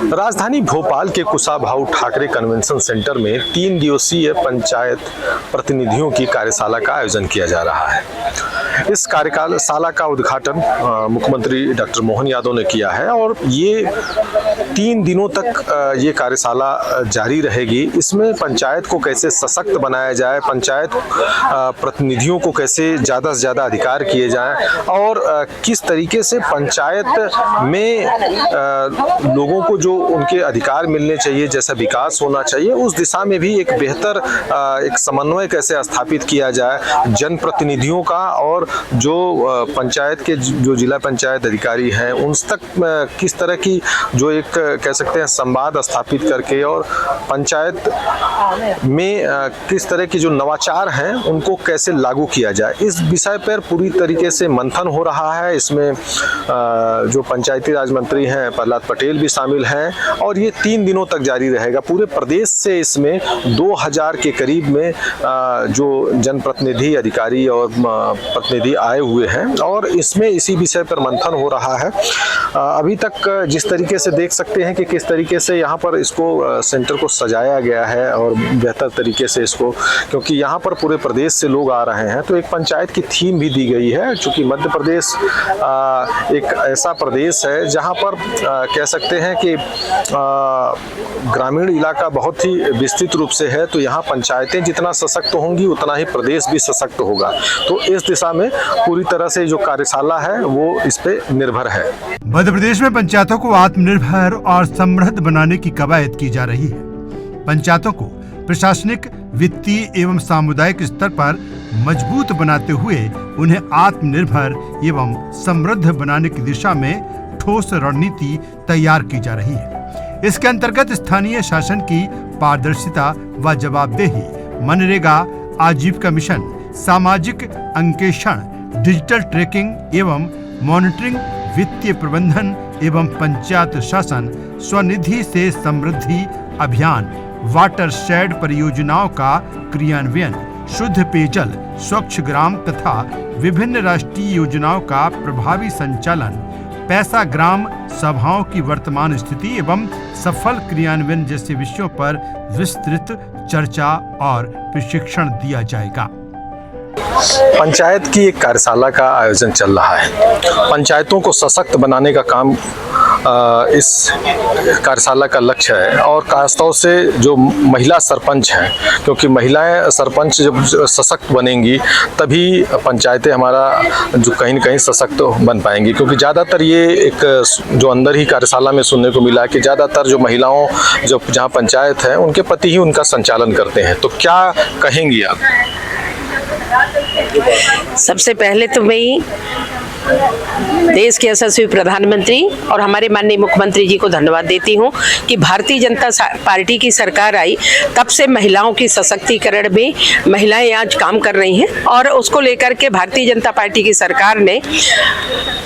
राजधानी भोपाल के Kushabhau Thackeray convention centre में 3 दिवसीय पंचायत प्रतिनिधियों की कार्यशाला का आयोजन किया जा रहा है। इस कार्यशाला का उद्घाटन मुख्यमंत्री डॉक्टर मोहन यादव ने किया है और ये 3 दिनों तक ये कार्यशाला जारी रहेगी। इसमें पंचायत को कैसे सशक्त बनाया जाए, पंचायत प्रतिनिधियों को कैसे ज़्यादा से ज़्यादा अधिकार किए जाएं और किस तरीके से पंचायत में लोगों को जो उनके अधिकार मिलने चाहिए, जैसा विकास होना चाहिए, उस दिशा में भी एक बेहतर एक समन्वय कैसे स्थापित किया जाए जनप्रतिनिधियों का और जो पंचायत के जो जिला पंचायत अधिकारी हैं उन तक किस तरह की जो एक कह सकते हैं संवाद स्थापित करके और पंचायत में किस तरह की जो नवाचार हैं उनको कैसे लागू किया जाए, इस विषय पर पूरी तरीके से मंथन हो रहा है। इसमें जो पंचायती राज मंत्री हैं प्रहलाद पटेल भी शामिल हैं और ये 3 दिनों तक जारी रहेगा। पूरे प्रदेश से इसमें 2000 के करीब में जो जनप्रतिनिधि अधिकारी और प्रतिनिधि आए हुए हैं और इसमें इसी विषय पर मंथन हो रहा है। अभी तक जिस तरीके से देख सकते हैं कि किस तरीके से यहाँ पर इसको सेंटर को सजाया गया है और बेहतर तरीके से इसको, क्योंकि यहाँ पर पूरे प्रदेश से लोग आ रहे हैं तो एक पंचायत की थीम भी दी गई है। चूँकि मध्य प्रदेश एक ऐसा प्रदेश है जहाँ पर कह सकते हैं कि ग्रामीण इलाका बहुत ही विस्तृत रूप से है, तो यहाँ पंचायतें जितना सशक्त होंगी उतना ही प्रदेश भी सशक्त होगा। तो इस दिशा में पूरी तरह से जो कार्यशाला है वो इस पे निर्भर है। मध्य प्रदेश में पंचायतों को आत्मनिर्भर और समृद्ध बनाने की कवायद की जा रही है। पंचायतों को प्रशासनिक, वित्तीय एवं सामुदायिक स्तर पर मजबूत बनाते हुए उन्हें आत्मनिर्भर एवं समृद्ध बनाने की दिशा में ठोस रणनीति तैयार की जा रही है। इसके अंतर्गत स्थानीय शासन की पारदर्शिता व जवाबदेही, मनरेगा, आजीविका मिशन, सामाजिक अंकेक्षण, डिजिटल ट्रैकिंग एवं मॉनिटरिंग, वित्तीय प्रबंधन एवं पंचायत शासन, स्वनिधि से समृद्धि अभियान, वाटर शेड परियोजनाओं का क्रियान्वयन, शुद्ध पेयजल, स्वच्छ ग्राम तथा विभिन्न राष्ट्रीय योजनाओं का प्रभावी संचालन, पैसा ग्राम सभाओं की वर्तमान स्थिति एवं सफल क्रियान्वयन जैसे विषयों पर विस्तृत चर्चा और प्रशिक्षण दिया जाएगा। पंचायत की एक कार्यशाला का आयोजन चल रहा है। पंचायतों को सशक्त बनाने का काम इस कार्यशाला का लक्ष्य है और खासतौर से जो महिला सरपंच हैं, क्योंकि महिलाएं सरपंच जब सशक्त बनेंगी तभी पंचायतें हमारा जो कहीं न कहीं सशक्त बन पाएंगी। क्योंकि ज़्यादातर ये एक जो अंदर ही कार्यशाला में सुनने को मिला कि ज़्यादातर जो महिलाओं जो जहाँ पंचायत है उनके पति ही उनका संचालन करते हैं। तो क्या कहेंगी आप? सबसे पहले तो मैं देश के यशस्वी प्रधानमंत्री और हमारे माननीय मुख्यमंत्री जी को धन्यवाद देती हूं कि भारतीय जनता पार्टी की सरकार आई तब से महिलाओं की सशक्तिकरण में महिलाएं आज काम कर रही हैं और उसको लेकर के भारतीय जनता पार्टी की सरकार ने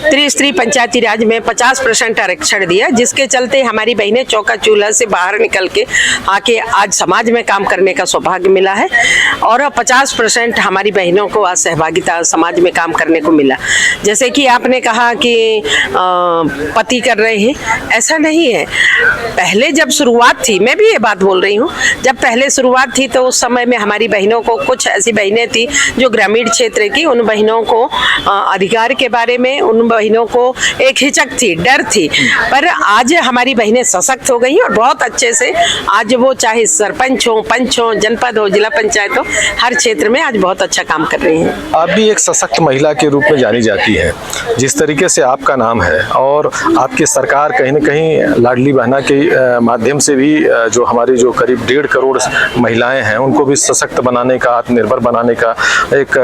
त्रिस्तरीय पंचायती राज में 50% आरक्षण दिया, जिसके चलते हमारी बहनें चौका चूल्हा से बाहर निकल के आके आज समाज में काम करने का सौभाग्य मिला है और 50% हमारी बहनों को आज सहभागिता समाज में काम करने को मिला। जैसे कि आपने कहा कि पति कर रहे हैं, ऐसा नहीं है। पहले जब शुरुआत थी, मैं भी ये बात बोल रही हूँ, जब पहले शुरुआत थी तो उस समय में हमारी बहनों को, कुछ ऐसी बहनें थी जो ग्रामीण क्षेत्र की, उन बहनों को अधिकार के बारे में, उन बहनों को एक हिचक थी, डर थी। पर आज हमारी बहनें सशक्त हो गई और बहुत अच्छे से आज वो चाहे सरपंच हो, पंच हो, जनपद हो, जिला पंचायत हो, हर क्षेत्र में आज बहुत अच्छा काम कर रही हैं। आप भी एक सशक्त महिला के रूप में जानी जाती है। जिस तरीके से आपका नाम है और आपकी सरकार कहीं न कहीं लाडली बहना के माध्यम से भी जो हमारी जो करीब 1.5 करोड़ महिलाएं हैं उनको भी सशक्त बनाने का, आत्मनिर्भर बनाने का एक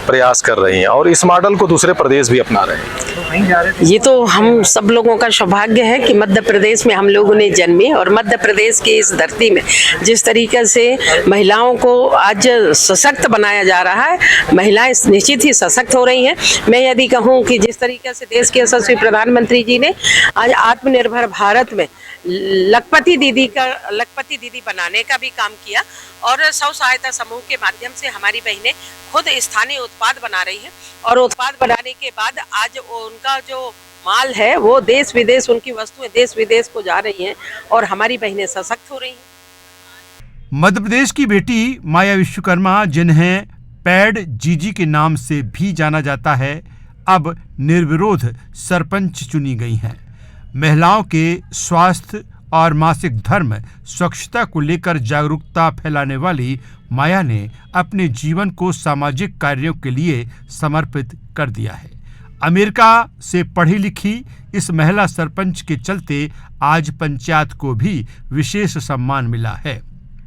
प्रयास कर रही हैं और इस मॉडल को दूसरे प्रदेश भी अपना रहे हैं। ये तो हम सब लोगों का सौभाग्य है कि मध्य प्रदेश में हम लोगों ने जन्मे और मध्य प्रदेश की इस धरती में जिस तरीके से महिलाओं को आज सशक्त बनाया जा रहा है, महिलाएं निश्चित ही सशक्त हो रही हैं। मैं यदि कहूँ कि जिस तरीके से देश के यशस्वी प्रधानमंत्री जी ने आज आत्मनिर्भर भारत में लखपति दीदी बनाने का भी काम किया और स्व सहायता समूह के माध्यम से हमारी बहनें खुद स्थानीय उत्पाद बना रही हैं और उत्पाद बनाने के बाद आज उनका जो माल है वो देश विदेश, उनकी वस्तुएं देश विदेश को जा रही हैं और हमारी बहनें सशक्त हो रही हैं। मध्य प्रदेश की बेटी माया विश्वकर्मा, जिन्हें पैड जीजी के नाम से भी जाना जाता है, अब निर्विरोध सरपंच चुनी गई हैं। महिलाओं के स्वास्थ्य और मासिक धर्म स्वच्छता को लेकर जागरूकता फैलाने वाली माया ने अपने जीवन को सामाजिक कार्यों के लिए समर्पित कर दिया है। अमेरिका से पढ़ी लिखी इस महिला सरपंच के चलते आज पंचायत को भी विशेष सम्मान मिला है।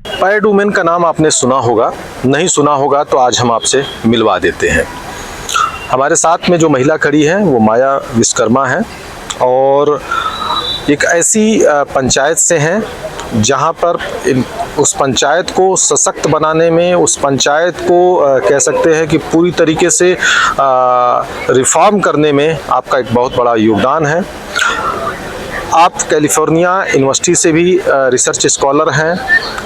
पैड वुमेन का नाम आपने सुना होगा, नहीं सुना होगा तो आज हम आपसे मिलवा देते हैं। हमारे साथ में जो महिला खड़ी है वो माया विश्वकर्मा है और एक ऐसी पंचायत से हैं जहां पर उस पंचायत को सशक्त बनाने में, उस पंचायत को कह सकते हैं कि पूरी तरीके से रिफॉर्म करने में आपका एक बहुत बड़ा योगदान है। आप कैलिफोर्निया यूनिवर्सिटी से भी रिसर्च स्कॉलर हैं,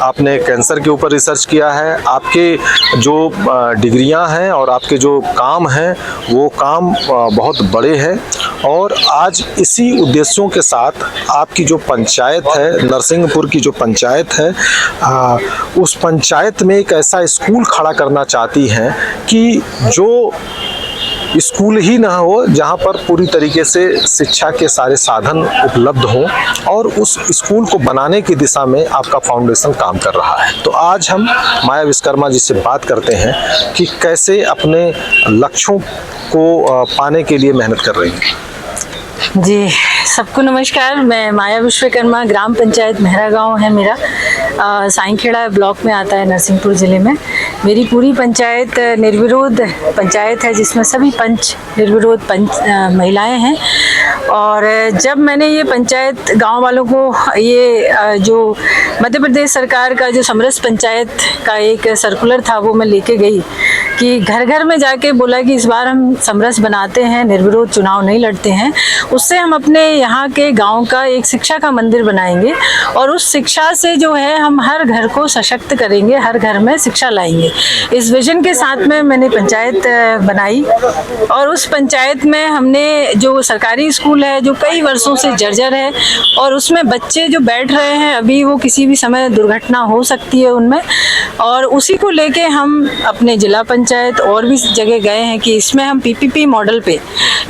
आपने कैंसर के ऊपर रिसर्च किया है। आपके जो डिग्रियां हैं और आपके जो काम हैं वो काम बहुत बड़े हैं और आज इसी उद्देश्यों के साथ आपकी जो पंचायत है, नरसिंहपुर की जो पंचायत है, उस पंचायत में एक ऐसा स्कूल खड़ा करना चाहती हैं कि जो स्कूल ही ना हो, जहां पर पूरी तरीके से शिक्षा के सारे साधन उपलब्ध हों और उस स्कूल को बनाने की दिशा में आपका फाउंडेशन काम कर रहा है। तो आज हम माया विश्वकर्मा जी से बात करते हैं कि कैसे अपने लक्ष्यों को पाने के लिए मेहनत कर रही हैं। जी, सबको नमस्कार। मैं माया विश्वकर्मा, ग्राम पंचायत मेहरा गांव है मेरा, साईंखेड़ा ब्लॉक में आता है नरसिंहपुर ज़िले में। मेरी पूरी पंचायत निर्विरोध पंचायत है जिसमें सभी पंच निर्विरोध पंच महिलाएं हैं। और जब मैंने ये पंचायत गांव वालों को ये जो मध्य प्रदेश सरकार का जो समरस पंचायत का एक सर्कुलर था वो मैं लेके गई कि घर घर में जाके बोला कि इस बार हम समरस बनाते हैं, निर्विरोध चुनाव नहीं लड़ते हैं, उससे हम अपने यहाँ के गांव का एक शिक्षा का मंदिर बनाएंगे और उस शिक्षा से जो है हम हर घर को सशक्त करेंगे, हर घर में शिक्षा लाएंगे। इस विजन के साथ में मैंने पंचायत बनाई और उस पंचायत में हमने जो सरकारी स्कूल है जो कई वर्षों से जर्जर है और उसमें बच्चे जो बैठ रहे हैं अभी वो किसी भी समय दुर्घटना हो सकती है उनमें, और उसी को लेके हम अपने जिला पंचायत और भी जगह गए हैं कि इसमें हम पीपीपी मॉडल पे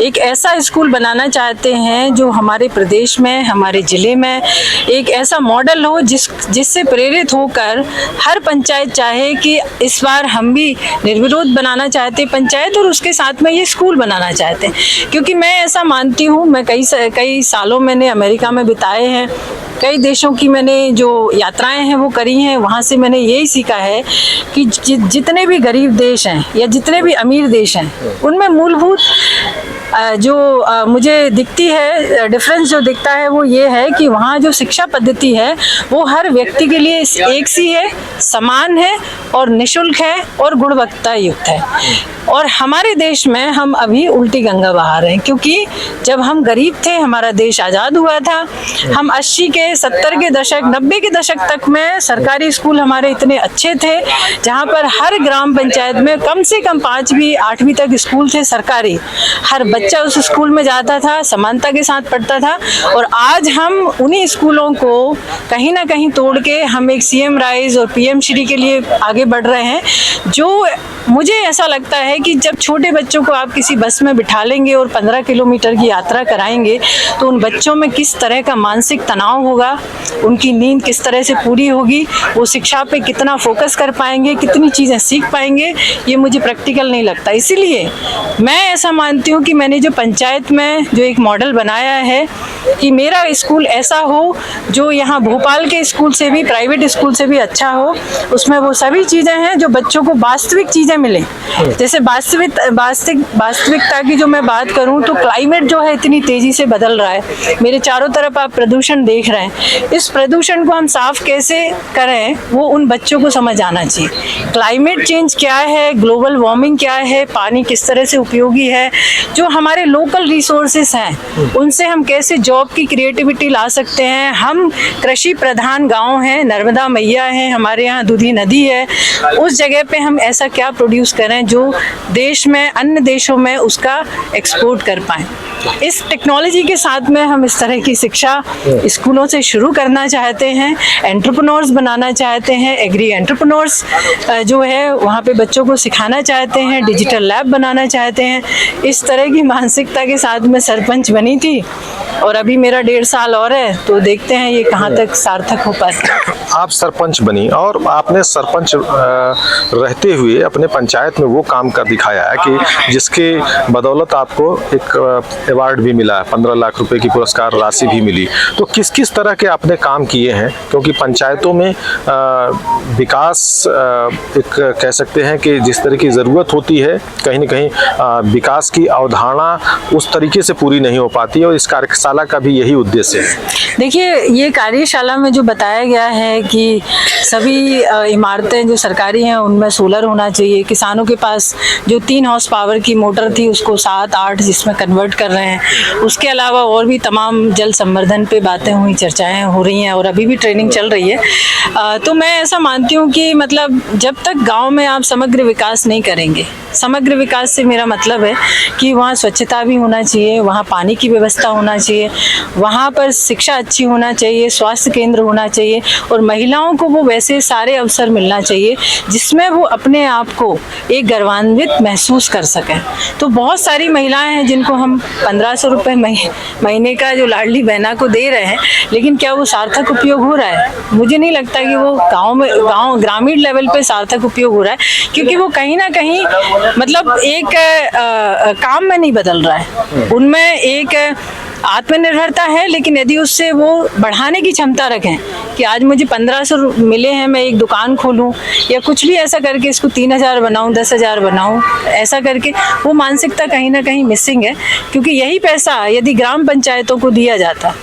एक ऐसा स्कूल बनाना चाहते हैं जो हमारे प्रदेश में, हमारे ज़िले में एक ऐसा मॉडल हो जिससे प्रेरित होकर हर पंचायत चाहे कि इस बार हम भी निर्विरोध बनाना चाहते पंचायत और उसके साथ में ये स्कूल बनाना चाहते हैं। क्योंकि मैं ऐसा मानती हूँ, मैं कई सालों मैंने अमेरिका में बिताए हैं, कई देशों की मैंने जो यात्राएं हैं वो करी हैं, वहाँ से मैंने यही सीखा है कि जितने भी गरीब देश हैं या जितने भी अमीर देश हैं उनमें मूलभूत जो मुझे दिखती है डिफरेंस जो दिखता है वो ये है कि वहाँ जो शिक्षा पद्धति है वो हर व्यक्ति के लिए एक सी है, समान है और निःशुल्क है और गुणवत्ता युक्त है। और हमारे देश में हम अभी उल्टी गंगा बहा रहे हैं क्योंकि जब हम गरीब थे, हमारा देश आज़ाद हुआ था, हम 80 के 70 के दशक 90 के दशक तक में सरकारी स्कूल हमारे इतने अच्छे थे जहाँ पर हर ग्राम पंचायत में कम से कम 5वीं 8वीं तक स्कूल थे सरकारी, हर बच्चा उस स्कूल में जाता था, समानता के साथ पढ़ता था। और आज हम उन्हीं स्कूलों को कहीं ना कहीं तोड़ के हम एक सीएम राइज और पीएम श्री के लिए आगे बढ़ रहे हैं। जो मुझे ऐसा लगता है कि जब छोटे बच्चों को आप किसी बस में बिठा लेंगे और 15 किलोमीटर की यात्रा कराएंगे तो उन बच्चों में किस तरह का मानसिक तनाव होगा, उनकी नींद किस तरह से पूरी होगी, वो शिक्षा पे कितना फोकस कर पाएंगे, कितनी चीज़ें सीख पाएंगे, ये मुझे प्रैक्टिकल नहीं लगता। इसीलिए मैं ऐसा मानती हूँ कि मैंने जो पंचायत में जो एक मॉडल बनाया है कि मेरा स्कूल ऐसा हो जो यहाँ भोपाल के स्कूल से भी, प्राइवेट स्कूल से भी अच्छा हो, उसमें वो सभी चीज़ें हैं जो बच्चों को वास्तविक चीज़ें मिले। जैसे वास्तविकता की जो मैं बात करूं तो क्लाइमेट जो है इतनी तेज़ी से बदल रहा है, मेरे चारों तरफ आप प्रदूषण देख रहे हैं, इस प्रदूषण को हम साफ कैसे करें वो उन बच्चों को समझ आना चाहिए। क्लाइमेट चेंज क्या है, ग्लोबल वार्मिंग क्या है, पानी किस तरह से उपयोगी है, जो हमारे लोकल रिसोर्सेस हैं उनसे हम कैसे जॉब की क्रिएटिविटी ला सकते हैं। हम कृषि प्रधान गांव हैं, नर्मदा मैया है, हमारे यहाँ दूधी नदी है, उस जगह पे हम ऐसा क्या प्रोड्यूस करें जो देश में, अन्य देशों में उसका एक्सपोर्ट कर पाएँ। इस टेक्नोलॉजी के साथ में हम इस तरह की शिक्षा स्कूलों से शुरू करना चाहते हैं, एंटरप्रेन्योर्स बनाना चाहते हैं, एग्री एंटरप्रेन्योर्स जो है वहाँ पे बच्चों को सिखाना चाहते हैं, डिजिटल लैब बनाना चाहते हैं। इस तरह की मानसिकता के साथ मैं सरपंच बनी थी और अभी मेरा 1.5 साल और है, तो देखते हैं ये कहाँ तक सार्थक हो पाता है। आप सरपंच बनी और आपने सरपंच रहते हुए अपने पंचायत में वो काम कर दिखाया है कि जिसके बदौलत आपको एक अवार्ड भी मिला है, 15 लाख रुपए की पुरस्कार राशि भी मिली। तो किस किस तरह के आपने काम किए हैं, क्योंकि पंचायतों में विकास एक कह सकते हैं कि जिस तरह की ज़रूरत होती है कहीं न कहीं विकास की अवधारणा उस तरीके से पूरी नहीं हो पाती है, और इस कार्यशाला का भी यही उद्देश्य है। देखिए, ये कार्यशाला में जो बताया गया है कि सभी इमारतें जो सरकारी हैं उनमें सोलर होना चाहिए, किसानों के पास जो 3 हॉर्स पावर की मोटर थी उसको 7-8 जिसमें कन्वर्ट कर रहे हैं। उसके अलावा और भी तमाम जल संवर्धन पे बातें हुई, चर्चाएं हो रही हैं और अभी भी ट्रेनिंग चल रही है। तो मैं ऐसा मानती हूँ कि मतलब जब तक गांव में आप समग्र विकास नहीं करेंगे, समग्र विकास से मेरा मतलब है कि वहाँ स्वच्छता भी होना चाहिए, वहाँ पानी की व्यवस्था होना चाहिए, वहाँ पर शिक्षा अच्छी होना चाहिए, स्वास्थ्य केंद्र होना चाहिए और महिलाओं को वो वैसे सारे अवसर मिलना चाहिए जिसमें वो अपने आप को एक गर्वान्वित महसूस कर सकें। तो बहुत सारी महिलाएं हैं जिनको हम 1500 रुपये महीने का जो लाडली बहना को दे रहे हैं, लेकिन क्या वो सार्थक उपयोग हो रहा है? मुझे नहीं लगता कि वो गांव ग्रामीण लेवल पे सार्थक उपयोग हो रहा है, क्योंकि वो कहीं ना कहीं मतलब एक काम में नहीं बदल रहा है। उनमें एक आत्मनिर्भरता है, लेकिन यदि उससे वो बढ़ाने की क्षमता रखें कि आज मुझे 1500 मिले हैं, मैं एक दुकान खोलूं या कुछ भी ऐसा करके इसको 3000 बनाऊं, 10,000 बनाऊं, ऐसा करके वो मानसिकता कहीं ना कहीं मिसिंग है। क्योंकि यही पैसा यदि ग्राम पंचायतों को दिया जाता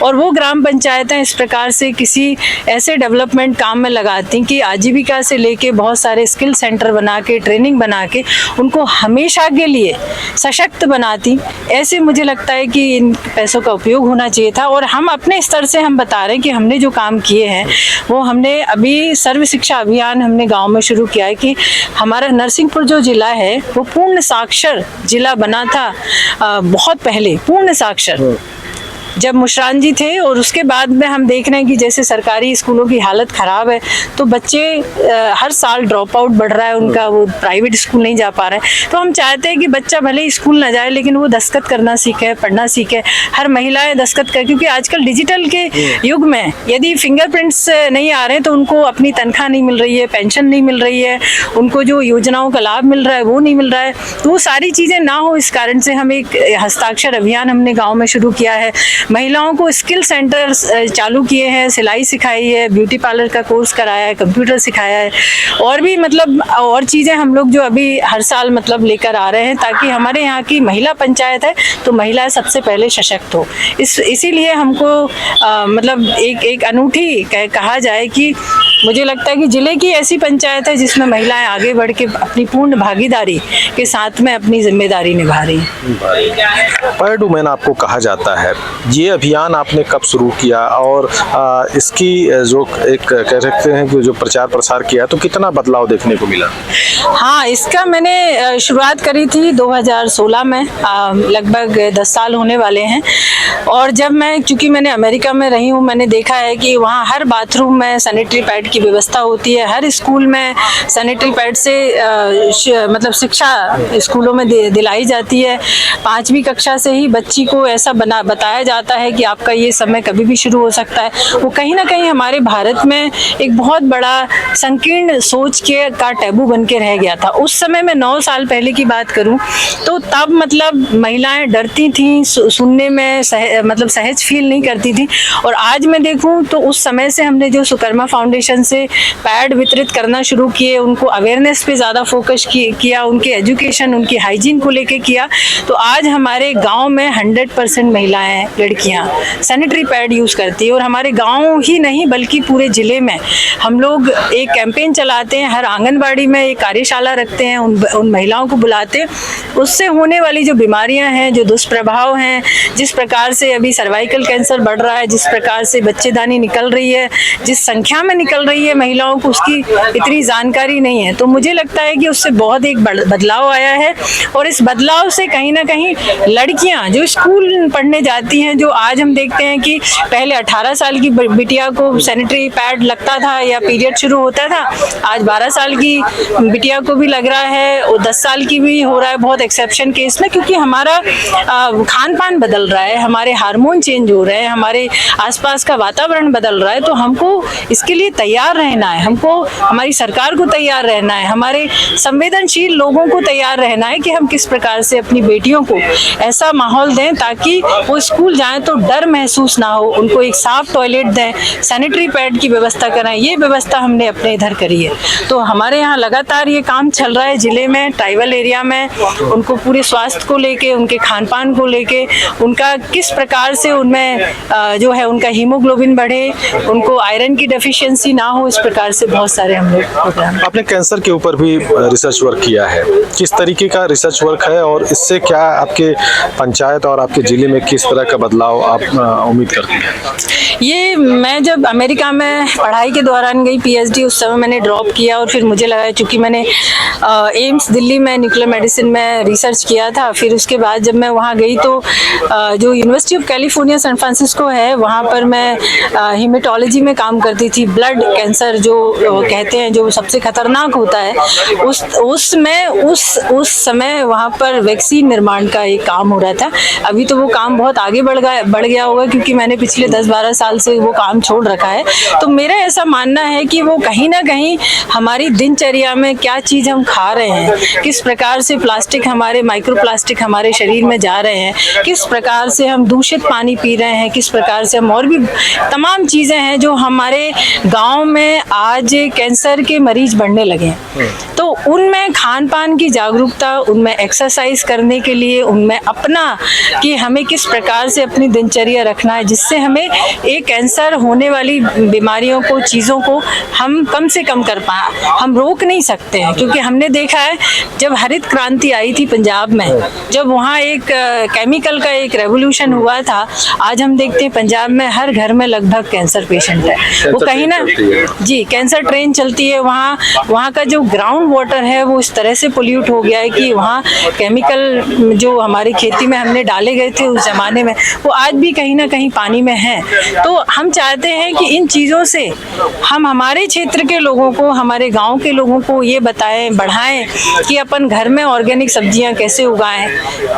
और वो ग्राम पंचायतें इस प्रकार से किसी ऐसे डेवलपमेंट काम में लगाती कि आजीविका से लेके बहुत सारे स्किल सेंटर बना के, ट्रेनिंग बना के उनको हमेशा के लिए सशक्त बनाती, ऐसे मुझे लगता है कि इन पैसों का उपयोग होना चाहिए था। और हम अपने स्तर से हम बता रहे हैं कि हमने जो काम किए हैं वो हमने अभी सर्व शिक्षा अभियान हमने गाँव में शुरू किया है कि हमारा नरसिंहपुर जो जिला है वो पूर्ण साक्षर जिला बना था बहुत पहले, पूर्ण साक्षर जब मुशरान जी थे। और उसके बाद में हम देख रहे हैं कि जैसे सरकारी स्कूलों की हालत ख़राब है, तो बच्चे हर साल ड्रॉप आउट बढ़ रहा है उनका, वो प्राइवेट स्कूल नहीं जा पा रहे हैं। तो हम चाहते हैं कि बच्चा भले ही स्कूल ना जाए लेकिन वो दस्तखत करना सीखे, पढ़ना सीखे, हर महिलाएं दस्तखत करें, क्योंकि आजकल डिजिटल के युग में यदि फिंगरप्रिंट्स नहीं आ रहे तो उनको अपनी तनख्वाह नहीं मिल रही है, पेंशन नहीं मिल रही है, उनको जो योजनाओं का लाभ मिल रहा है वो नहीं मिल रहा है। तो वो सारी चीज़ें ना हो, इस कारण से हम एक हस्ताक्षर अभियान हमने गाँव में शुरू किया है। महिलाओं को स्किल सेंटर चालू किए हैं, सिलाई सिखाई है, ब्यूटी पार्लर का कोर्स कराया है, कंप्यूटर सिखाया है, और भी मतलब और चीज़ें हम लोग जो अभी हर साल मतलब लेकर आ रहे हैं, ताकि हमारे यहाँ की महिला पंचायत है तो महिला सबसे पहले सशक्त हो। इसीलिए हमको मतलब एक अनूठी कहा जाए कि मुझे लगता है कि जिले की ऐसी पंचायत है जिसमें महिलाएं आगे बढ़ के अपनी पूर्ण भागीदारी के साथ में अपनी जिम्मेदारी निभा रही हैं। पैड वुमेन आपको कहा जाता है, ये अभियान आपने कब शुरू किया और इसकी जो एक कह सकते हैं कि जो प्रचार प्रसार किया तो कितना बदलाव देखने को मिला? हाँ, इसका मैंने शुरुआत करी थी 2016 में, लगभग 10 साल होने वाले हैं। और जब मैं, चूँकि मैंने अमेरिका में रही हूँ, मैंने देखा है कि वहाँ हर बाथरूम में सैनिटरी पैड की व्यवस्था होती है, हर स्कूल में सैनिटरी पैड से मतलब शिक्षा स्कूलों में दिलाई जाती है। 5वीं कक्षा से ही बच्ची को ऐसा बताया जाता है कि आपका ये समय कभी भी शुरू हो सकता है। वो कहीं ना कहीं हमारे भारत में एक बहुत बड़ा संकीर्ण सोच का टैबू बन के रह गया था। उस समय में 9 साल पहले की बात करूं तो तब मतलब महिलाएं डरती थीं, सुनने में मतलब सहज फील नहीं करती थी। और आज मैं देखूं तो उस समय से हमने जो सुकर्मा फाउंडेशन से पैड वितरित करना शुरू किए, उनको अवेयरनेस पे ज़्यादा फोकस किया, उनके एजुकेशन, उनकी हाइजीन को लेके किया, तो आज हमारे गाँव में 100% महिलाएं, लड़कियाँ सैनिटरी पैड यूज़ करती है। और हमारे गाँव ही नहीं बल्कि पूरे ज़िले में हम लोग एक कैंपेन चलाते हैं, हर आंगनबाड़ी में एक कार्यशाला रखते हैं, उन महिलाओं को बुलाते हैं। उससे होने वाली जो बीमारियां हैं, जो दुष्प्रभाव हैं, जिस प्रकार से अभी सर्वाइकल कैंसर बढ़ रहा है, जिस प्रकार से बच्चेदानी निकल रही है, जिस संख्या में निकल रही रही है महिलाओं को उसकी इतनी जानकारी नहीं है। तो मुझे लगता है कि उससे बहुत एक बदलाव आया है और इस बदलाव से कहीं ना कहीं लड़कियां जो स्कूल पढ़ने जाती हैं, जो आज हम देखते हैं कि पहले 18 साल की बिटिया को सैनिटरी पैड लगता था या पीरियड शुरू होता था, आज 12 साल की बिटिया को भी लग रहा है और 10 साल की भी हो रहा है, बहुत एक्सेप्शन केस में, क्योंकि हमारा खान पान बदल रहा है, हमारे हार्मोन चेंज हो रहे हैं, हमारे आसपास का वातावरण बदल रहा है। तो हमको इसके लिए तैयार रहना है, हमको हमारी सरकार को तैयार रहना है, हमारे संवेदनशील लोगों को तैयार रहना है कि हम किस प्रकार से अपनी बेटियों को ऐसा माहौल दें ताकि वो स्कूल जाएं तो डर महसूस ना हो, उनको एक साफ टॉयलेट दें, सैनिटरी पैड की व्यवस्था कराएं। ये व्यवस्था हमने अपने इधर करी है। तो हमारे यहाँ लगातार ये काम चल रहा है जिले में, ट्राइबल एरिया में, उनको पूरे स्वास्थ्य को लेके, उनके खान पान को लेके, उनका किस प्रकार से उनमें जो है उनका हीमोग्लोबिन बढ़े, उनको आयरन की डेफिशिएंसी ना हो, इस प्रकार से बहुत सारे हम लोग प्रोग्राम। आपने कैंसर के ऊपर भी रिसर्च वर्क किया है, किस तरीके का रिसर्च वर्क है और इससे क्या आपके पंचायत और आपके जिले में किस तरह का बदलाव आप उम्मीद करती हैं? ये मैं जब अमेरिका में पढ़ाई के दौरान गई PhD, उस समय मैंने ड्रॉप किया और फिर मुझे लगा, चूँकि मैंने एम्स दिल्ली में न्यूक्लियर मेडिसिन में रिसर्च किया था, फिर उसके बाद जब मैं वहाँ गई तो जो University of California San Francisco है, वहाँ पर मैं हीमेटोलॉजी में काम करती थी। ब्लड कैंसर जो कहते हैं, जो सबसे खतरनाक होता है, उस समय वहाँ पर वैक्सीन निर्माण का एक काम हो रहा था। अभी तो वो काम बहुत आगे बढ़ गया होगा, क्योंकि मैंने पिछले 10-12 साल से वो काम छोड़ रखा है। तो मेरा ऐसा मानना है कि वो कहीं ना कहीं हमारी दिनचर्या में क्या चीज़ हम खा रहे हैं, किस प्रकार से प्लास्टिक, हमारे माइक्रो प्लास्टिक हमारे शरीर में जा रहे हैं, किस प्रकार से हम दूषित पानी पी रहे हैं, किस प्रकार से हम, और भी तमाम चीज़ें हैं जो हमारे गांव में आज कैंसर के मरीज बढ़ने लगे हैं। तो उनमें खान पान की जागरूकता, उनमें एक्सरसाइज करने के लिए, उनमें अपना कि हमें किस प्रकार से अपनी दिनचर्या रखना है, जिससे हमें एक कैंसर होने वाली बीमारियों को, चीज़ों को हम कम से कम कर पाए। हम रोक नहीं सकते हैं, क्योंकि हमने देखा है जब हरित क्रांति आई थी पंजाब में, जब वहाँ एक केमिकल का एक रेवोल्यूशन हुआ था, आज हम देखते हैं पंजाब में हर घर में लगभग कैंसर पेशेंट है। वो कहीं ना जी कैंसर ट्रेन चलती है। वहाँ का जो ग्राउंड वाटर है वो इस तरह से पोल्यूट हो गया है कि वहाँ केमिकल जो हमारी खेती में हमने डाले गए थे उस जमाने में, वो आज भी कहीं ना कहीं पानी में है। तो हम चाहते हैं कि इन चीज़ों से हम हमारे क्षेत्र के लोगों को, हमारे गाँव के लोगों को ये बताएं, बढ़ाएं कि अपन घर में ऑर्गेनिक सब्जियां कैसे उगाएं,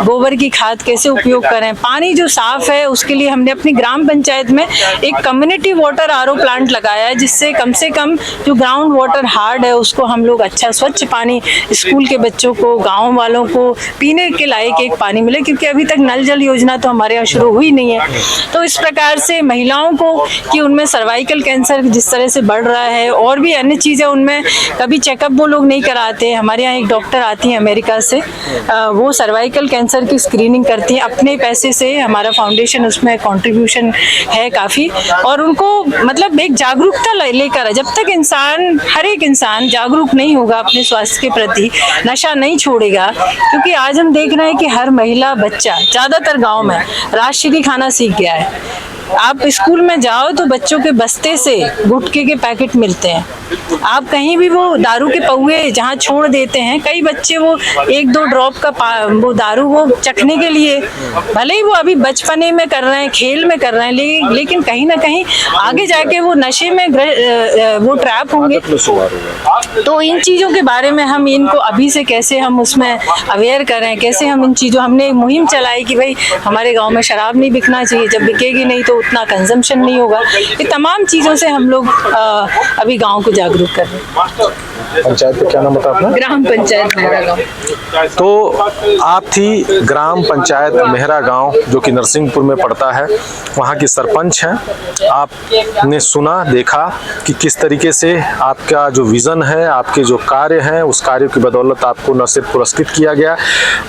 गोबर की खाद कैसे उपयोग करें, पानी जो साफ है उसके लिए हमने अपनी ग्राम पंचायत में एक कम्युनिटी वाटर RO प्लांट लगाया है, जिससे कम से कम जो ग्राउंड वाटर हार्ड है उसको हम लोग अच्छा स्वच्छ पानी स्कूल के बच्चों को, गाँव वालों को पीने के लायक एक पानी मिले, क्योंकि अभी तक नल जल योजना तो हमारे यहाँ शुरू हुई नहीं है। तो इस प्रकार से महिलाओं को कि उनमें सर्वाइकल कैंसर जिस तरह से बढ़ रहा है और भी अन्य चीज़ें, उनमें कभी चेकअप वो लोग नहीं कराते। हमारे यहाँ एक डॉक्टर आती हैं अमेरिका से, वो सर्वाइकल कैंसर की स्क्रीनिंग करती हैं अपने पैसे से, हमारा फाउंडेशन उसमें कंट्रीब्यूशन है काफ़ी, और उनको मतलब एक जागरूकता लेकर, जब तक इंसान, हर एक इंसान जागरूक नहीं होगा अपने स्वास्थ्य के प्रति, नशा नहीं छोड़ेगा, क्योंकि आज हम देख रहे हैं कि हर महिला, बच्चा ज़्यादातर गाँव में राजश्री खाना सीख गया है। आप स्कूल में जाओ तो बच्चों के बस्ते से गुटखे के पैकेट मिलते हैं। आप कहीं भी वो दारू के पौए जहाँ छोड़ देते हैं, कई बच्चे वो 1-2 ड्रॉप का वो दारू वो चखने के लिए, भले ही वो अभी बचपने में कर रहे हैं, खेल में कर रहे हैं, लेकिन कहीं ना कहीं आगे जाके वो नशे में वो ट्रैप होंगे। तो इन चीज़ों के बारे में हम इनको अभी से कैसे हम उसमें अवेयर करें, कैसे हम इन चीज़ों, हमने एक मुहिम चलाई कि भाई हमारे गाँव में शराब नहीं बिकना चाहिए, जब बिकेगी नहीं तो उतना कंजम्पशन नहीं होगा। ये तमाम चीज़ों से हम लोग अभी गांव को जागरूक कर रहे हैं। पंचायत का क्या नाम बता आपने? ग्राम पंचायत मेहरा गाँव। तो आप थी ग्राम पंचायत मेहरा गांव, जो कि नरसिंहपुर में पड़ता है, वहाँ की सरपंच हैं। आपने सुना, देखा कि किस तरीके से आपका जो विज़न है, आपके जो कार्य हैं, उस कार्य की बदौलत आपको न सिर्फ पुरस्कृत किया गया,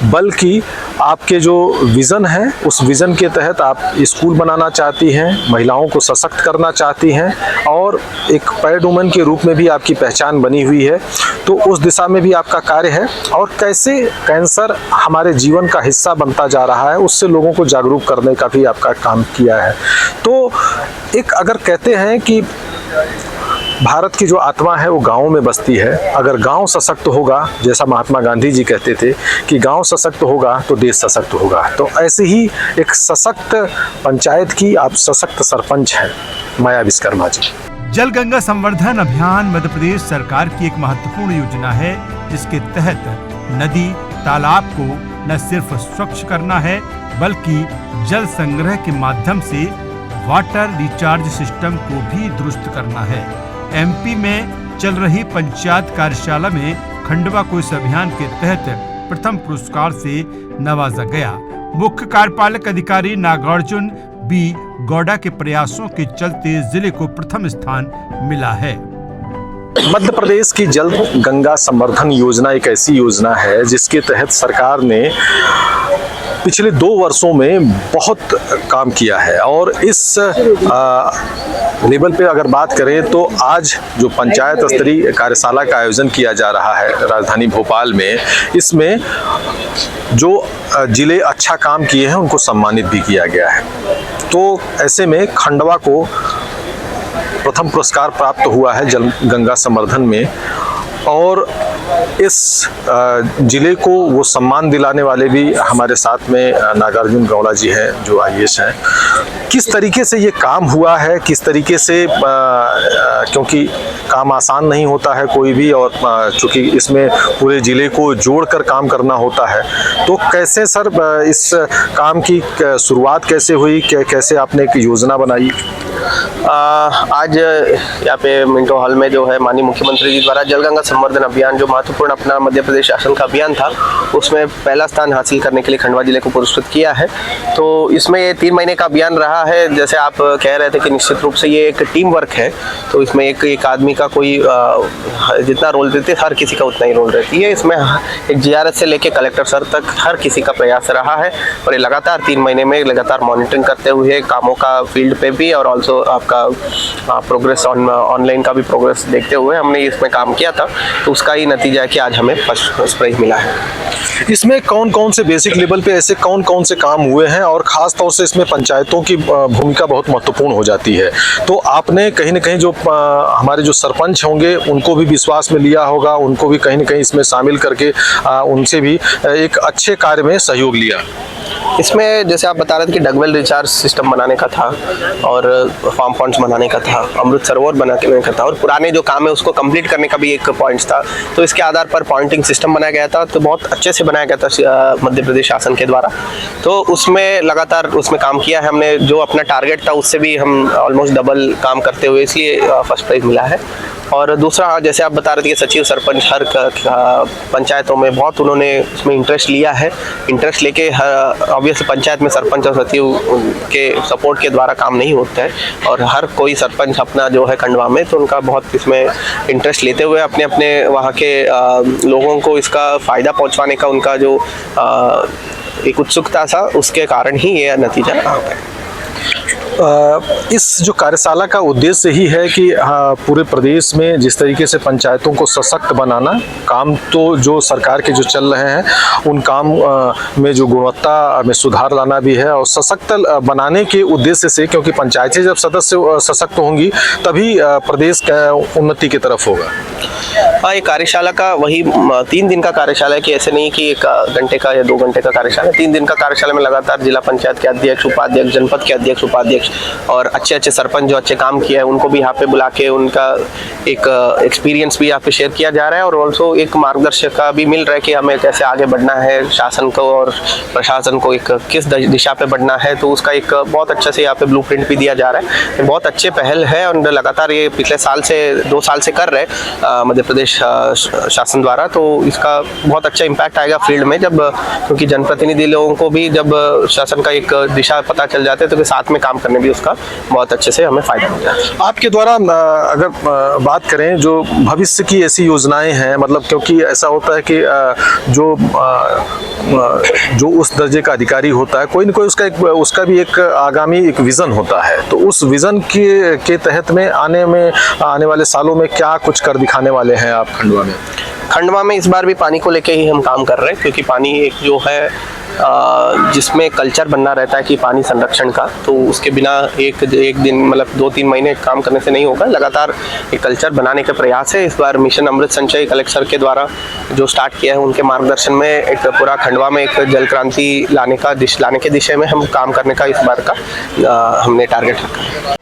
बल्कि आपके जो विज़न है उस विज़न के तहत आप स्कूल बनाना चाहती हैं, महिलाओं को सशक्त करना चाहती हैं, और एक पैड वुमन के रूप में भी आपकी पहचान बनी हुई है। तो उस दिशा में भी आपका कार्य है, और कैसे कैंसर हमारे जीवन का हिस्सा बनता जा रहा है उससे लोगों को जागरूक करने का भी आपका काम किया है। तो एक अगर कहते हैं कि भारत की जो आत्मा है वो गाँव में बसती है। अगर गाँव सशक्त होगा, जैसा महात्मा गांधी जी कहते थे कि गाँव सशक्त होगा तो देश सशक्त होगा, तो ऐसे ही एक सशक्त पंचायत की आप सशक्त सरपंच हैं माया विश्वकर्मा जी। जल गंगा संवर्धन अभियान मध्य प्रदेश सरकार की एक महत्वपूर्ण योजना है, जिसके तहत नदी तालाब को न सिर्फ स्वच्छ करना है बल्कि जल संग्रह के माध्यम से वाटर रिचार्ज सिस्टम को भी दुरुस्त करना है। एमपी में चल रही पंचायत कार्यशाला में खंडवा को इस अभियान के तहत प्रथम पुरस्कार से नवाजा गया। मुख्य कार्यपालक अधिकारी नागार्जुन बी गौड़ा के प्रयासों के चलते जिले को प्रथम स्थान मिला है। मध्य प्रदेश की जल गंगा संवर्धन योजना एक ऐसी योजना है जिसके तहत सरकार ने पिछले 2 वर्षों में बहुत काम किया है, और इस लेवल पे अगर बात करें तो आज जो पंचायत स्तरीय कार्यशाला का आयोजन किया जा रहा है राजधानी भोपाल में, इसमें जो जिले अच्छा काम किए हैं उनको सम्मानित भी किया गया है। तो ऐसे में खंडवा को प्रथम पुरस्कार प्राप्त हुआ है जल गंगा संवर्धन में, और इस जिले को वो सम्मान दिलाने वाले भी हमारे साथ में नागार्जुन गौड़ा जी हैं जो IAS हैं। किस तरीके से ये काम हुआ है, किस तरीके से क्योंकि काम आसान नहीं होता है कोई भी, और चूँकि इसमें पूरे ज़िले को जोड़कर काम करना होता है, तो कैसे सर इस काम की शुरुआत कैसे हुई, कैसे आपने एक योजना बनाई? आज यहाँ पे मिंटो हॉल में जो है माननीय मुख्यमंत्री जी द्वारा जल गंगा संवर्धन अभियान जो महत्वपूर्ण अपना मध्य प्रदेश शासन का अभियान था, उसमें पहला स्थान हासिल करने के लिए खंडवा जिले को पुरस्कृत किया है। तो इसमें ये 3 महीने का अभियान रहा है। जैसे आप कह रहे थे कि निश्चित रूप से ये एक टीम वर्क है, तो इसमें एक आदमी का कोई जितना रोल देते हर किसी का उतना ही रोल रहती है। इसमें एक GRS से लेके कलेक्टर सर तक हर किसी का प्रयास रहा है, और ये लगातार 3 महीने में लगातार मॉनिटरिंग करते हुए कामों का फील्ड पे भी और ऑल्सो आपका प्रोग्रेस ऑनलाइन का भी प्रोग्रेस देखते हुए हमने इसमें काम किया था। तो उसका ही नतीजा है कि आज हमें फर्स्ट प्राइज मिला है। इसमें कौन कौन से बेसिक लेवल पे ऐसे कौन कौन से काम हुए हैं, और ख़ास तौर से इसमें पंचायतों की भूमिका बहुत महत्वपूर्ण हो जाती है। तो आपने कहीं ना कहीं जो हमारे जो सरपंच होंगे उनको भी विश्वास में लिया होगा, उनको भी कहीं ना कहीं इसमें शामिल करके उनसे भी एक अच्छे कार्य में सहयोग लिया। इसमें जैसे आप बता रहे थे कि डगवेल रिचार्ज सिस्टम बनाने का था, और फार्म पॉन्ड्स बनाने का था, अमृत सरोवर बनाने का था, और पुराने जो काम है उसको कंप्लीट करने का भी एक पॉइंट्स था। तो इसके आधार पर पॉइंटिंग सिस्टम बनाया गया था, तो बहुत अच्छे से बनाया गया था मध्य प्रदेश शासन के द्वारा। तो उसमें लगातार उसमें काम किया है हमने। जो अपना टारगेट था उससे भी हम ऑलमोस्ट डबल काम करते हुए इसलिए फर्स्ट प्राइज मिला है। और दूसरा जैसे आप बता रहे थे कि सचिव सरपंच हर पंचायतों में बहुत उन्होंने उसमें इंटरेस्ट लिया है। इंटरेस्ट लेके ऑब्वियस पंचायत में सरपंच और सचिव के सपोर्ट के द्वारा काम नहीं होता है, और हर कोई सरपंच अपना जो है खंडवा में, तो उनका बहुत इसमें इंटरेस्ट लेते हुए अपने अपने वहाँ के लोगों को इसका फ़ायदा पहुँचवाने का उनका जो एक उत्सुकता था, उसके कारण ही ये नतीजा रहा है। इस जो कार्यशाला का उद्देश्य ही है कि पूरे प्रदेश में जिस तरीके से पंचायतों को सशक्त बनाना, काम तो जो सरकार के जो चल रहे हैं उन काम में जो गुणवत्ता में सुधार लाना भी है, और सशक्त बनाने के उद्देश्य से, क्योंकि पंचायतें जब सदस्य सशक्त होंगी तभी प्रदेश का उन्नति की तरफ होगा। ये कार्यशाला का वही 3 दिन का कार्यशाला है कि ऐसे नहीं कि 1 घंटे का या 2 घंटे का कार्यशाला। 3 दिन का कार्यशाला में लगातार जिला पंचायत के अध्यक्ष, उपाध्यक्ष, जनपद के अध्यक्ष, उपाध्यक्ष और अच्छे सरपंच जो अच्छे काम किया है उनको भी यहाँ पे बुला के उनका एक एक्सपीरियंस भी यहाँ पे शेयर किया जा रहा है, और ऑल्सो एक मार्गदर्शक भी मिल रहा है कि हमें कैसे आगे बढ़ना है, शासन को और प्रशासन को एक किस दिशा पे बढ़ना है। तो उसका एक बहुत अच्छा से यहाँ पे ब्लूप्रिंट भी दिया जा रहा है। बहुत अच्छे पहल है, और लगातार ये पिछले साल से 2 साल से कर रहे मध्य प्रदेश शासन द्वारा। तो इसका बहुत अच्छा इम्पैक्ट आएगा फील्ड में, जब क्योंकि जनप्रतिनिधि लोगों को भी जब शासन का एक दिशा पता चल जाते हैं तो साथ में काम करने भी उसका बहुत अच्छे से हमें फायदा मिल जाता है। आपके द्वारा अगर बात करें जो भविष्य की ऐसी योजनाएं हैं, मतलब क्योंकि ऐसा होता है कि जो उस दर्जे का अधिकारी होता है कोई न कोई उसका भी एक आगामी एक विज़न होता है, तो उस विज़न के तहत में आने वाले सालों में क्या कुछ कर दिखाने वाले हैं आप खंडवा में? खंडवा में इस बार भी पानी को लेके ही हम काम कर रहे हैं, क्योंकि पानी एक जो है जिसमें कल्चर बनना रहता है कि पानी संरक्षण का, तो उसके बिना एक दिन मतलब 2-3 महीने काम करने से नहीं होगा। लगातार एक कल्चर बनाने का प्रयास है। इस बार मिशन अमृत संचय कलेक्टर सर के द्वारा जो स्टार्ट किया है, उनके मार्गदर्शन में एक पूरा खंडवा में एक जल क्रांति लाने के दिशा में हम काम करने का इस बार का हमने टारगेट रखा है।